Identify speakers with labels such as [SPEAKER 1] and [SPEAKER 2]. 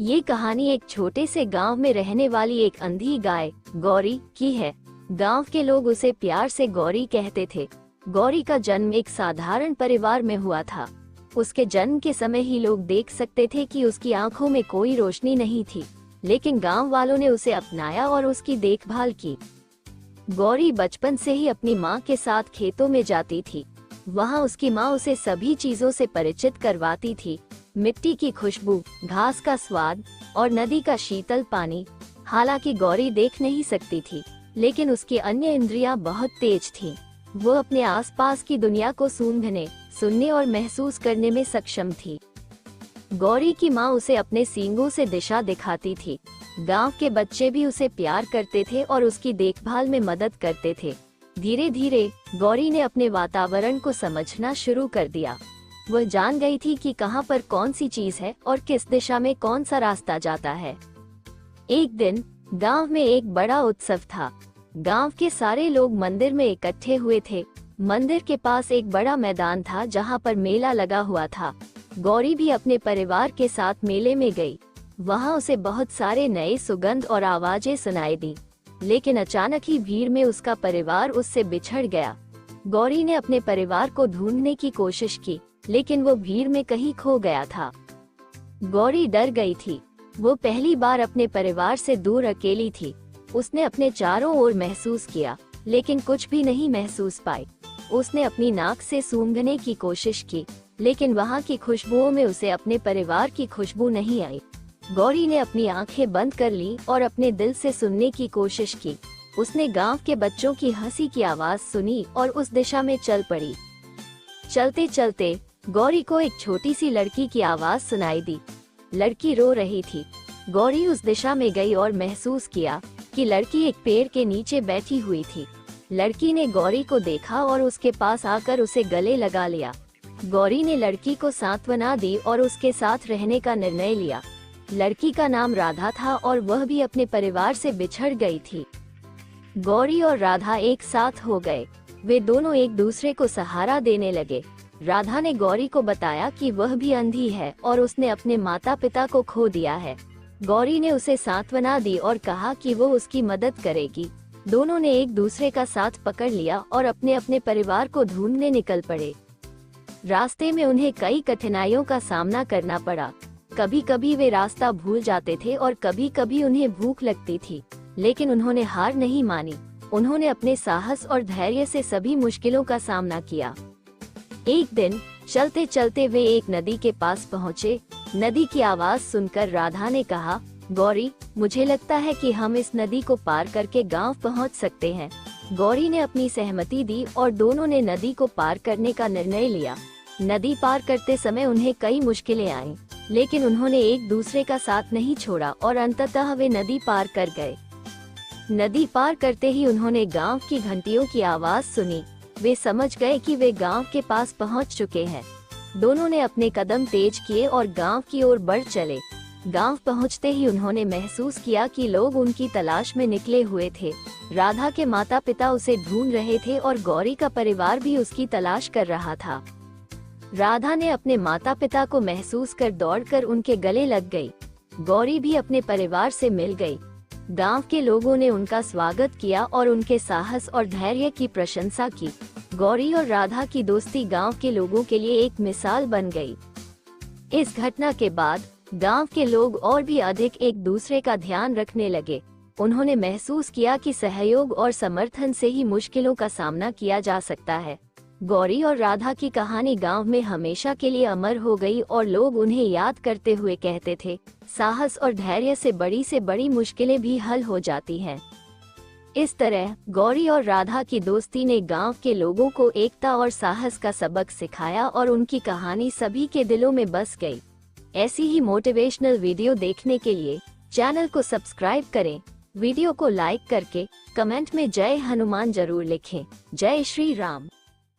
[SPEAKER 1] ये कहानी एक छोटे से गांव में रहने वाली एक अंधी गाय गौरी की है। गांव के लोग उसे प्यार से गौरी कहते थे। गौरी का जन्म एक साधारण परिवार में हुआ था। उसके जन्म के समय ही लोग देख सकते थे कि उसकी आंखों में कोई रोशनी नहीं थी, लेकिन गांव वालों ने उसे अपनाया और उसकी देखभाल की। गौरी बचपन से ही अपनी माँ के साथ खेतों में जाती थी। वहाँ उसकी माँ उसे सभी चीजों से परिचित करवाती थी, मिट्टी की खुशबू, घास का स्वाद और नदी का शीतल पानी। हालांकि गौरी देख नहीं सकती थी, लेकिन उसकी अन्य इंद्रियां बहुत तेज थीं। वो अपने आसपास की दुनिया को सूंघने, सुनने और महसूस करने में सक्षम थी। गौरी की माँ उसे अपने सींगों से दिशा दिखाती थी। गांव के बच्चे भी उसे प्यार करते थे और उसकी देखभाल में मदद करते थे। धीरे धीरे गौरी ने अपने वातावरण को समझना शुरू कर दिया। वह जान गई थी कि कहां पर कौन सी चीज है और किस दिशा में कौन सा रास्ता जाता है। एक दिन गांव में एक बड़ा उत्सव था। गांव के सारे लोग मंदिर में इकट्ठे हुए थे। मंदिर के पास एक बड़ा मैदान था जहां पर मेला लगा हुआ था। गौरी भी अपने परिवार के साथ मेले में गई। वहां उसे बहुत सारे नए सुगंध और आवाजें सुनाई दी, लेकिन अचानक ही भीड़ में उसका परिवार उससे बिछड़ गया। गौरी ने अपने परिवार को ढूंढने की कोशिश की, लेकिन वो भीड़ में कहीं खो गया था। गौरी डर गई थी। वो पहली बार अपने परिवार से दूर अकेली थी। उसने अपने चारों ओर महसूस किया, लेकिन कुछ भी नहीं महसूस पाई। उसने अपनी नाक से सूंघने की कोशिश की, लेकिन वहाँ की खुशबुओं में उसे अपने परिवार की खुशबू नहीं आई। गौरी ने अपनी आंखें बंद कर ली और अपने दिल से सुनने की कोशिश की। उसने गांव के बच्चों की हंसी की आवाज सुनी और उस दिशा में चल पड़ी। चलते चलते गौरी को एक छोटी सी लड़की की आवाज सुनाई दी। लड़की रो रही थी। गौरी उस दिशा में गई और महसूस किया कि लड़की एक पेड़ के नीचे बैठी हुई थी। लड़की ने गौरी को देखा और उसके पास आकर उसे गले लगा लिया। गौरी ने लड़की को सांत्वना दी और उसके साथ रहने का निर्णय लिया। लड़की का नाम राधा था और वह भी अपने परिवार से बिछड़ गई थी। गौरी और राधा एक साथ हो गए। वे दोनों एक दूसरे को सहारा देने लगे। राधा ने गौरी को बताया कि वह भी अंधी है और उसने अपने माता पिता को खो दिया है। गौरी ने उसे सांत्वना दी और कहा कि वो उसकी मदद करेगी। दोनों ने एक दूसरे का साथ पकड़ लिया और अपने अपने परिवार को ढूंढने निकल पड़े। रास्ते में उन्हें कई कठिनाइयों का सामना करना पड़ा। कभी कभी वे रास्ता भूल जाते थे और कभी कभी उन्हें भूख लगती थी, लेकिन उन्होंने हार नहीं मानी। उन्होंने अपने साहस और धैर्य से सभी मुश्किलों का सामना किया। एक दिन चलते चलते वे एक नदी के पास पहुँचे। नदी की आवाज सुनकर राधा ने कहा, गौरी, मुझे लगता है कि हम इस नदी को पार करके गांव पहुंच सकते हैं। गौरी ने अपनी सहमति दी और दोनों ने नदी को पार करने का निर्णय लिया। नदी पार करते समय उन्हें कई मुश्किलें आईं, लेकिन उन्होंने एक दूसरे का साथ नहीं छोड़ा और अंततः वे नदी पार कर गए। नदी पार करते ही उन्होंने गांव की घंटियों की आवाज सुनी। वे समझ गए कि वे गांव के पास पहुंच चुके हैं। दोनों ने अपने कदम तेज किए और गांव की ओर बढ़ चले। गांव पहुंचते ही उन्होंने महसूस किया कि लोग उनकी तलाश में निकले हुए थे। राधा के माता पिता उसे ढूंढ रहे थे और गौरी का परिवार भी उसकी तलाश कर रहा था। राधा ने अपने माता पिता को महसूस कर दौड़कर उनके गले लग गई। गौरी भी अपने परिवार से मिल गई। गांव के लोगों ने उनका स्वागत किया और उनके साहस और धैर्य की प्रशंसा की। गौरी और राधा की दोस्ती गांव के लोगों के लिए एक मिसाल बन गई। इस घटना के बाद गांव के लोग और भी अधिक एक दूसरे का ध्यान रखने लगे। उन्होंने महसूस किया कि सहयोग और समर्थन से ही मुश्किलों का सामना किया जा सकता है। गौरी और राधा की कहानी गांव में हमेशा के लिए अमर हो गई और लोग उन्हें याद करते हुए कहते थे, साहस और धैर्य से बड़ी मुश्किलें भी हल हो जाती हैं। इस तरह गौरी और राधा की दोस्ती ने गांव के लोगों को एकता और साहस का सबक सिखाया और उनकी कहानी सभी के दिलों में बस गई। ऐसी ही मोटिवेशनल वीडियो देखने के लिए चैनल को सब्सक्राइब करें। वीडियो को लाइक करके कमेंट में जय हनुमान जरूर लिखें। जय श्री राम।